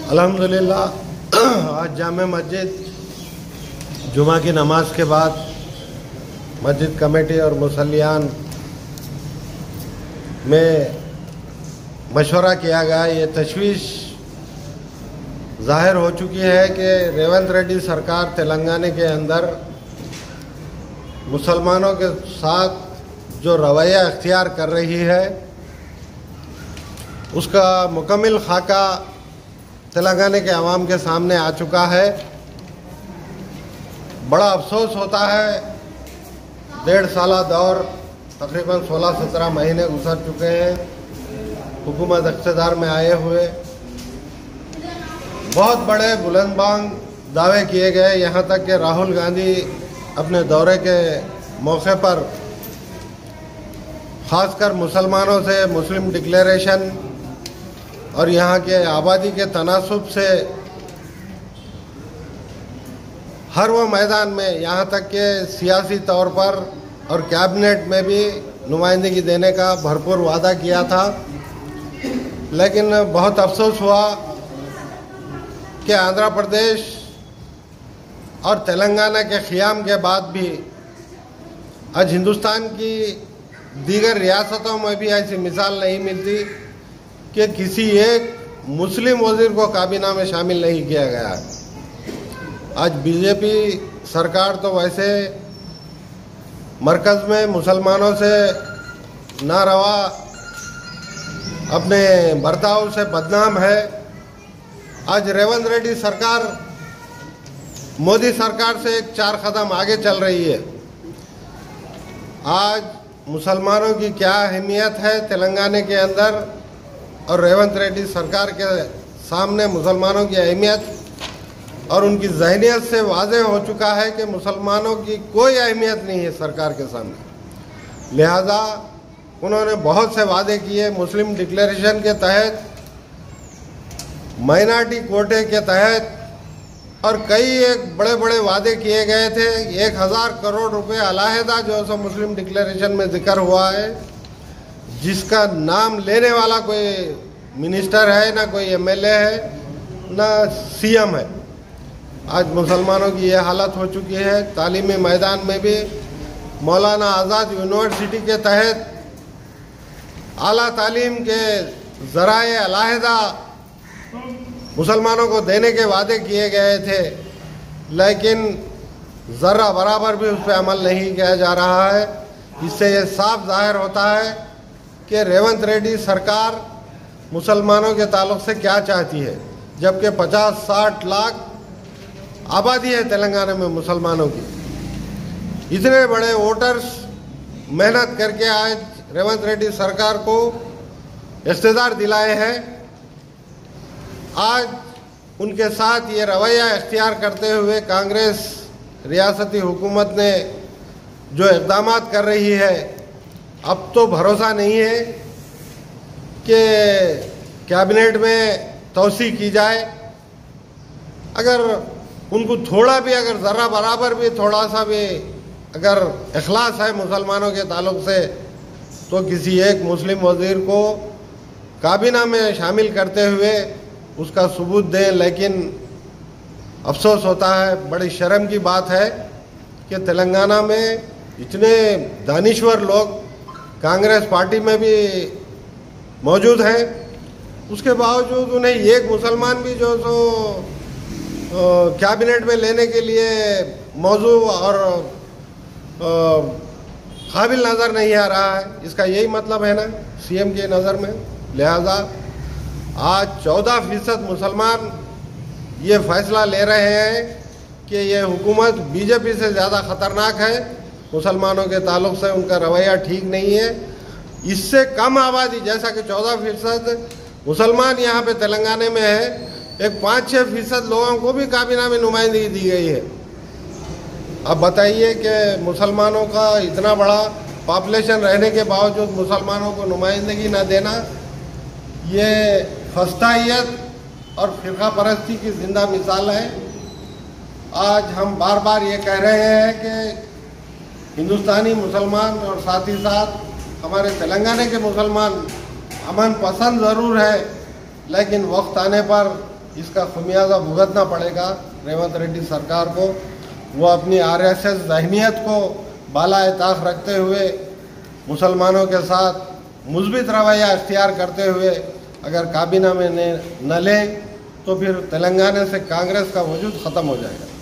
अल्हम्दुलिल्लाह आज जामे मस्जिद जुमा की नमाज के बाद मस्जिद कमेटी और मुसल्लियान में मशवरा किया गया। ये तशवीश ज़ाहिर हो चुकी है कि रेवंत रेड्डी सरकार तेलंगाना के अंदर मुसलमानों के साथ जो रवैया अख्तियार कर रही है उसका मुकम्मल खाका तेलंगाना के अवाम के सामने आ चुका है। बड़ा अफसोस होता है, 1.5 साला दौर तकरीबन 16-17 महीने गुजर चुके हैं हुकूमत इक़्तिदार में आए हुए। बहुत बड़े बुलंदबांग दावे किए गए, यहाँ तक कि राहुल गांधी अपने दौरे के मौके पर ख़ासकर मुसलमानों से मुस्लिम डिक्लेरेशन और यहाँ के आबादी के तनासुब से हर वो मैदान में, यहाँ तक कि सियासी तौर पर और कैबिनेट में भी नुमाइंदगी देने का भरपूर वादा किया था। लेकिन बहुत अफसोस हुआ कि आंध्र प्रदेश और तेलंगाना के क़याम के बाद भी आज हिंदुस्तान की दीगर रियासतों में भी ऐसी मिसाल नहीं मिलती कि किसी एक मुस्लिम वज़ीर को काबीना में शामिल नहीं किया गया। आज बीजेपी सरकार तो वैसे मरकज़ में मुसलमानों से नारवा अपने बर्ताव से बदनाम है। आज रेवंत रेड्डी सरकार मोदी सरकार से 4 कदम आगे चल रही है। आज मुसलमानों की क्या अहमियत है तेलंगाना के अंदर और रेवंत रेड्डी सरकार के सामने मुसलमानों की अहमियत और उनकी ज़हनियत से वाज़ेह हो चुका है कि मुसलमानों की कोई अहमियत नहीं है सरकार के सामने। लिहाजा उन्होंने बहुत से वादे किए, मुस्लिम डिक्लेरेशन के तहत, माइनॉरिटी कोटे के तहत और कई एक बड़े बड़े वादे किए गए थे। 1000 करोड़ रुपए अलहदा जो सो मुस्लिम डिक्लेरेशन में जिक्र हुआ है, जिसका नाम लेने वाला कोई मिनिस्टर है, ना कोई एमएलए है, ना सीएम है। आज मुसलमानों की ये हालत हो चुकी है। तालीमी मैदान में भी मौलाना आज़ाद यूनिवर्सिटी के तहत आला तालीम के ज़राए अलहदा मुसलमानों को देने के वादे किए गए थे, लेकिन ज़रा बराबर भी उस पर अमल नहीं किया जा रहा है। इससे ये साफ जाहिर होता है कि रेवंत रेड्डी सरकार मुसलमानों के ताल्लुक से क्या चाहती है, जबकि 50-60 लाख आबादी है तेलंगाना में मुसलमानों की। इतने बड़े वोटर्स मेहनत करके आज रेवंत रेड्डी सरकार को इक़्तिदार दिलाए हैं। आज उनके साथ ये रवैया इख्तियार करते हुए कांग्रेस रियासती हुकूमत ने जो इक़दाम कर रही है, अब तो भरोसा नहीं है कि कैबिनेट में तोसी की जाए। अगर उनको थोड़ा भी, अगर ज़रा बराबर भी, थोड़ा सा भी अगर इखलास है मुसलमानों के ताल्लुक से, तो किसी एक मुस्लिम वज़ीर को काबीना में शामिल करते हुए उसका सबूत दें। लेकिन अफसोस होता है, बड़ी शर्म की बात है कि तेलंगाना में इतने दानिश्वर लोग कांग्रेस पार्टी में भी मौजूद हैं, उसके बावजूद उन्हें एक मुसलमान भी जो सो कैबिनेट में लेने के लिए मौजू और काबिल नज़र नहीं आ रहा है। इसका यही मतलब है ना सीएम की नज़र में। लिहाजा आज 14% मुसलमान ये फैसला ले रहे हैं कि ये हुकूमत बीजेपी से ज़्यादा ख़तरनाक है, मुसलमानों के ताल्लुक से उनका रवैया ठीक नहीं है। इससे कम आबादी, जैसा कि 14% मुसलमान यहाँ पे तेलंगाना में है, एक 5-6% लोगों को भी काबीना में नुमाइंदगी दी गई है। अब बताइए कि मुसलमानों का इतना बड़ा पॉपुलेशन रहने के बावजूद मुसलमानों को नुमाइंदगी न देना, ये फस्तायत और फ़िरका परस्ती की ज़िंदा मिसाल है। आज हम बार बार ये कह रहे हैं कि हिंदुस्तानी मुसलमान और साथ ही साथ हमारे तेलंगाना के मुसलमान अमन पसंद ज़रूर है, लेकिन वक्त आने पर इसका खमियाजा भुगतना पड़ेगा रेवंत रेड्डी सरकार को। वो अपनी आरएसएस ज़हनियत को बालाए ताक रखते हुए मुसलमानों के साथ मुस्बित रवैया इख्तियार करते हुए अगर काबीना में न लें तो फिर तेलंगाना से कांग्रेस का वजूद ख़त्म हो जाएगा।